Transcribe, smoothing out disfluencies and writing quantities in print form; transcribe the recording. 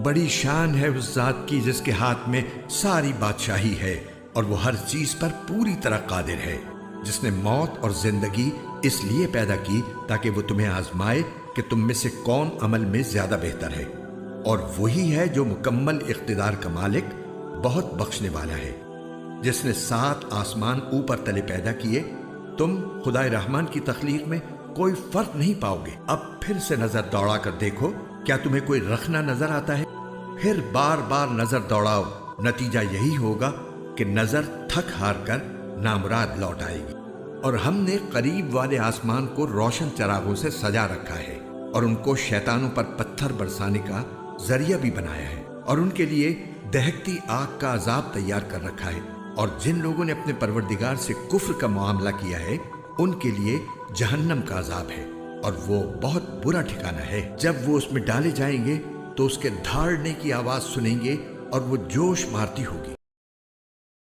بڑی شان ہے اس ذات کی جس کے ہاتھ میں ساری بادشاہی ہے اور وہ ہر چیز پر پوری طرح قادر ہے، جس نے موت اور زندگی اس لیے پیدا کی تاکہ وہ تمہیں آزمائے کہ تم میں سے کون عمل میں زیادہ بہتر ہے، اور وہی ہے جو مکمل اقتدار کا مالک، بہت بخشنے والا ہے، جس نے 7 آسمان اوپر تلے پیدا کیے۔ تم خدائے رحمان کی تخلیق میں کوئی فرق نہیں پاؤ گے۔ اب پھر سے نظر دوڑا کر دیکھو، کیا تمہیں کوئی رخنہ نظر آتا ہے؟ پھر بار بار نظر دوڑاؤ، نتیجہ یہی ہوگا کہ نظر تھک ہار کر نامراد لوٹ آئے گی۔ اور ہم نے قریب والے آسمان کو روشن چراغوں سے سجا رکھا ہے اور ان کو شیطانوں پر پتھر برسانے کا ذریعہ بھی بنایا ہے، اور ان کے لیے دہکتی آگ کا عذاب تیار کر رکھا ہے۔ اور جن لوگوں نے اپنے پروردگار سے کفر کا معاملہ کیا ہے ان کے لیے جہنم کا عذاب ہے، اور وہ بہت برا ٹھکانہ ہے۔ جب وہ اس میں ڈالے جائیں گے تو اس کے دھاڑنے کی آواز سنیں گے اور وہ جوش مارتی ہوگی۔